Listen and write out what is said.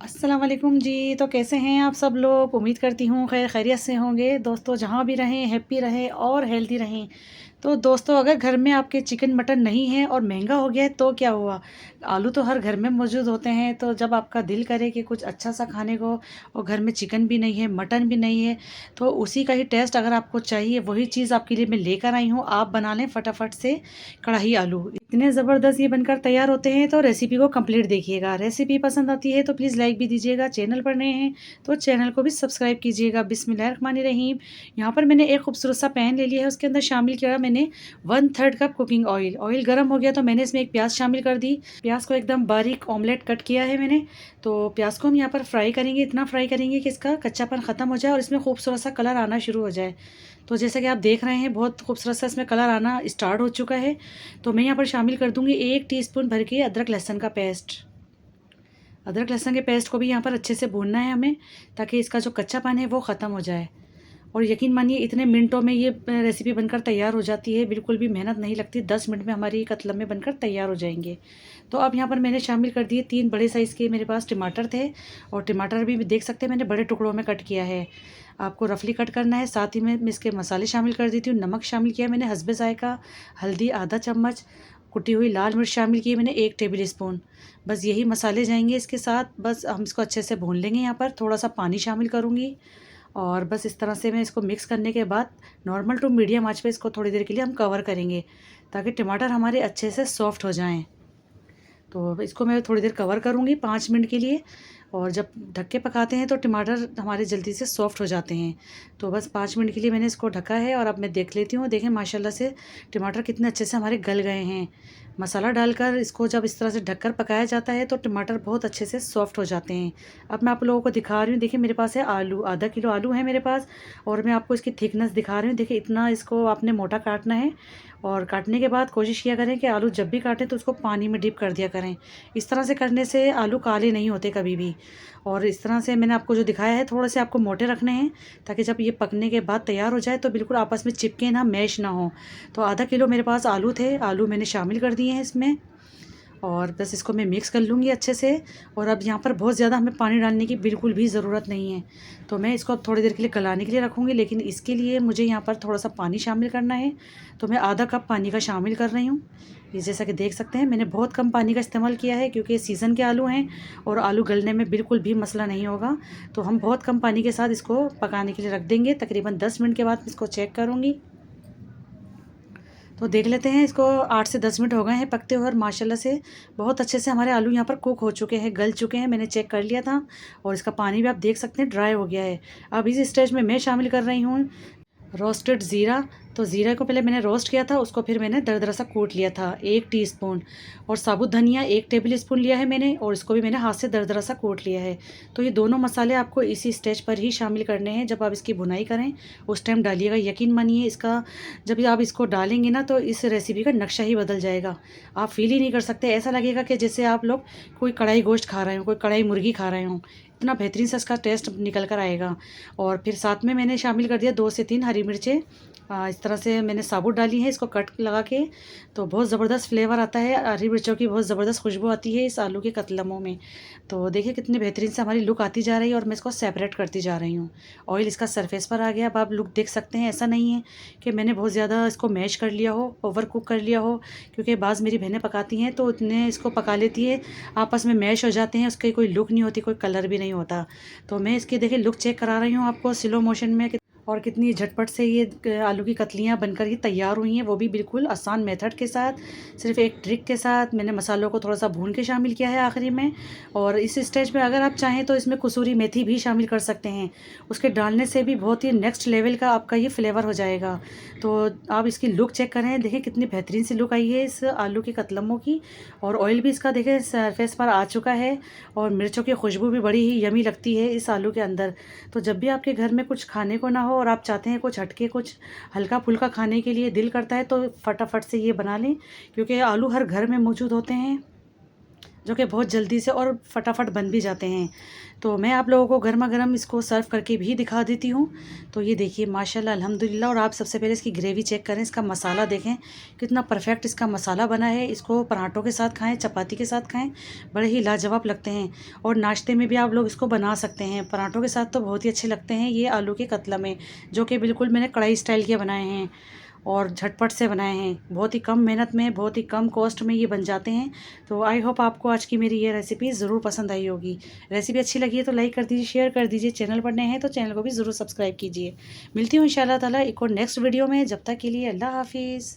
अस्सलाम वालेकुम जी। तो कैसे हैं आप सब लोग? उम्मीद करती हूँ खैर खैरियत से होंगे। दोस्तों जहाँ भी रहें हैप्पी रहें और हेल्दी रहें। तो दोस्तों अगर घर में आपके चिकन मटन नहीं है और महंगा हो गया है तो क्या हुआ? आलू तो हर घर में मौजूद होते हैं। तो जब आपका दिल करे कि कुछ अच्छा सा खाने को और घर में चिकन भी नहीं है, मटन भी नहीं है, तो उसी का ही टेस्ट अगर आपको चाहिए वही चीज़ आपके लिए मैं लेकर आई हूँ। आप बना लें फटाफट से कढ़ाई आलू। इतने ज़बरदस्त ये बनकर तैयार होते हैं। तो रेसिपी को कंप्लीट देखिएगा। रेसिपी पसंद आती है तो प्लीज़ लाइक भी दीजिएगा। चैनल पर नए हैं तो चैनल को भी सब्सक्राइब कीजिएगा। बिस्मिल्लाहिर्रहमानिर्रहीम। यहाँ पर मैंने एक खूबसूरत सा पैन ले लिया है। उसके अंदर शामिल किया मैंने 1/3 कप कुकिंग ऑयल। ऑयल गर्म हो गया तो मैंने इसमें एक प्याज शामिल कर दी। प्याज को एकदम बारीक ऑमलेट कट किया है मैंने। तो प्याज को हम यहाँ पर फ्राई करेंगे, इतना फ्राई करेंगे कि इसका कच्चापन ख़त्म हो जाए और इसमें खूबसूरत सा कलर आना शुरू हो जाए। तो जैसा कि आप देख रहे हैं बहुत खूबसूरत सा इसमें कलर आना स्टार्ट हो चुका है। तो मैं यहाँ पर शामिल कर दूँगी 1 टीस्पून भर के अदरक लहसुन का पेस्ट। अदरक लहसुन के पेस्ट को भी यहाँ पर अच्छे से भूनना है हमें, ताकि इसका जो कच्चापन है वो ख़त्म हो जाए। और यकीन मानिए इतने मिनटों में ये रेसिपी बनकर तैयार हो जाती है। बिल्कुल भी मेहनत नहीं लगती। 10 मिनट में हमारी कतलम में बनकर तैयार हो जाएंगे। तो अब यहाँ पर मैंने शामिल कर दिए 3 बड़े साइज़ के मेरे पास टमाटर थे। और टमाटर भी देख सकते हैं मैंने बड़े टुकड़ों में कट किया है। आपको रफली कट करना है। साथ ही में मैं इसके मसाले शामिल कर देती हूँ। नमक शामिल किया मैंने हस्बे ज़ायक़ा, हल्दी आधा चम्मच, कुटी हुई लाल मिर्च शामिल की मैंने 1 टेबल स्पून। बस यही मसाले जाएंगे इसके साथ। बस हम इसको अच्छे से भून लेंगे। यहाँ पर थोड़ा सा पानी शामिल करूँगी और बस इस तरह से मैं इसको मिक्स करने के बाद नॉर्मल टू मीडियम आंच पे इसको थोड़ी देर के लिए हम कवर करेंगे, ताकि टमाटर हमारे अच्छे से सॉफ्ट हो जाएं। तो इसको मैं थोड़ी देर कवर करूँगी 5 मिनट के लिए। और जब ढक के पकाते हैं तो टमाटर हमारे जल्दी से सॉफ्ट हो जाते हैं। तो बस 5 मिनट के लिए मैंने इसको ढका है और अब मैं देख लेती हूँ। देखें माशाल्लाह से टमाटर कितने अच्छे से हमारे गल गए हैं। मसाला डालकर इसको जब इस तरह से ढककर पकाया जाता है तो टमाटर बहुत अच्छे से सॉफ्ट हो जाते हैं। अब मैं आप लोगों को दिखा रही हूँ। देखिए मेरे पास है आलू, आधा किलो आलू है मेरे पास। और मैं आपको इसकी थिकनेस दिखा रही हूँ। देखिए इतना इसको आपने मोटा काटना है। और काटने के बाद कोशिश किया करें कि आलू जब भी काटें तो उसको पानी में डिप कर दिया करें। इस तरह से करने से आलू काले नहीं होते कभी भी। और इस तरह से मैंने आपको जो दिखाया है थोड़े से आपको मोटे रखने हैं, ताकि जब ये पकने के बाद तैयार हो जाए तो बिल्कुल आपस में चिपके ना, मैश ना हो। तो आधा किलो मेरे पास आलू थे। आलू मैंने शामिल कर दिए हैं इसमें। और बस इसको मैं मिक्स कर लूँगी अच्छे से। और अब यहाँ पर बहुत ज़्यादा हमें पानी डालने की बिल्कुल भी ज़रूरत नहीं है। तो मैं इसको अब थोड़ी देर के लिए गलाने के लिए रखूँगी, लेकिन इसके लिए मुझे यहाँ पर थोड़ा सा पानी शामिल करना है। तो मैं आधा कप पानी का शामिल कर रही हूँ। ये जैसा कि देख सकते हैं मैंने बहुत कम पानी का इस्तेमाल किया है, क्योंकि सीज़न के आलू हैं और आलू गलने में बिल्कुल भी मसला नहीं होगा। तो हम बहुत कम पानी के साथ इसको पकाने के लिए रख देंगे। तकरीबन 10 मिनट के बाद इसको चेक करूँगी। तो देख लेते हैं। इसको 8 से 10 मिनट हो गए हैं पकते हुए और माशाल्लाह से बहुत अच्छे से हमारे आलू यहाँ पर कुक हो चुके हैं, गल चुके हैं। मैंने चेक कर लिया था और इसका पानी भी आप देख सकते हैं ड्राई हो गया है। अब इस स्टेज में मैं शामिल कर रही हूँ रोस्टेड ज़ीरा। तो ज़ीरा को पहले मैंने रोस्ट किया था, उसको फिर मैंने दरदरा सा कूट लिया था 1 टीस्पून। और साबुत धनिया 1 टेबल स्पून लिया है मैंने, और इसको भी मैंने हाथ से दरदरा सा कूट लिया है। तो ये दोनों मसाले आपको इसी स्टेज पर ही शामिल करने हैं। जब आप इसकी भुनाई करें उस टाइम डालिएगा। यकीन मानिए इसका जब आप इसको डालेंगे ना तो इस रेसिपी का नक्शा ही बदल जाएगा। आप फील ही नहीं कर सकते। ऐसा लगेगा कि जैसे आप लोग कोई कढ़ाई गोश्त खा रहे हो, कोई कढ़ाई मुर्गी खा रहे हों। इतना बेहतरीन सा इसका टेस्ट निकल कर आएगा। और फिर साथ में मैंने शामिल कर दिया 2 से 3 हरी मिर्चें। इस तरह से मैंने साबुत डाली है इसको कट लगा के। तो बहुत ज़बरदस्त फ्लेवर आता है, हरी मिर्चों की बहुत ज़बरदस्त खुशबू आती है इस आलू के कतलमों में। तो देखिए कितनी बेहतरीन से हमारी लुक आती जा रही है और मैं इसको सेपरेट करती जा रही हूँ। ऑयल इसका सरफेस पर आ गया। अब आप लुक देख सकते हैं। ऐसा नहीं है कि मैंने बहुत ज़्यादा इसको मैश कर लिया हो, ओवर कुक कर लिया हो, क्योंकि बाज़ मेरी बहनें पकाती हैं तो इतने इसको पका लेती है, आपस में मैश हो जाते हैं, उसकी कोई लुक नहीं होती, कोई कलर भी नहीं होता। तो मैं इसकी देखिए लुक चेक करा रही हूँ आपको स्लो मोशन में। और कितनी झटपट से ये आलू की कतलियाँ बनकर ये तैयार हुई हैं, वो भी बिल्कुल आसान मेथड के साथ, सिर्फ एक ट्रिक के साथ। मैंने मसालों को थोड़ा सा भून के शामिल किया है आखिरी में। और इस स्टेज पे अगर आप चाहें तो इसमें कसूरी मेथी भी शामिल कर सकते हैं। उसके डालने से भी बहुत ही नेक्स्ट लेवल का आपका ये फ्लेवर हो जाएगा। तो आप इसकी लुक चेक करें, देखें कितनी बेहतरीन सी लुक आई है इस आलू की कतलमों की। और ऑयल भी इसका देखें सरफेस पर आ चुका है। और मिर्चों की खुशबू भी बड़ी ही यमी लगती है इस आलू के अंदर। तो जब भी आपके घर में कुछ खाने को ना हो और आप चाहते हैं कुछ हटके, कुछ हल्का फुल्का खाने के लिए दिल करता है, तो फटाफट से ये बना लें, क्योंकि आलू हर घर में मौजूद होते हैं। जो कि बहुत जल्दी से और फटाफट बन भी जाते हैं। तो मैं आप लोगों को गर्मा गर्म इसको सर्व करके भी दिखा देती हूँ। तो ये देखिए माशाल्लाह अल्हम्दुलिल्लाह। और आप सबसे पहले इसकी ग्रेवी चेक करें, इसका मसाला देखें कितना परफेक्ट इसका मसाला बना है। इसको पराठों के साथ खाएं, चपाती के साथ खाएं, बड़े ही लाजवाब लगते हैं। और नाश्ते में भी आप लोग इसको बना सकते हैं। पराठों के साथ तो बहुत ही अच्छे लगते हैं ये आलू के कतला में, जो कि बिल्कुल मैंने कढ़ाई स्टाइल के बनाए हैं और झटपट से बनाए हैं। बहुत ही कम मेहनत में, बहुत ही कम कॉस्ट में ये बन जाते हैं। तो आई होप आपको आज की मेरी ये रेसिपी ज़रूर पसंद आई होगी। रेसिपी अच्छी लगी है तो लाइक कर दीजिए, शेयर कर दीजिए। चैनल पर नए हैं तो चैनल को भी ज़रूर सब्सक्राइब कीजिए। मिलती हूँ इंशाल्लाह ताला एक और नेक्स्ट वीडियो में। जब तक के लिए अल्लाह हाफिज़।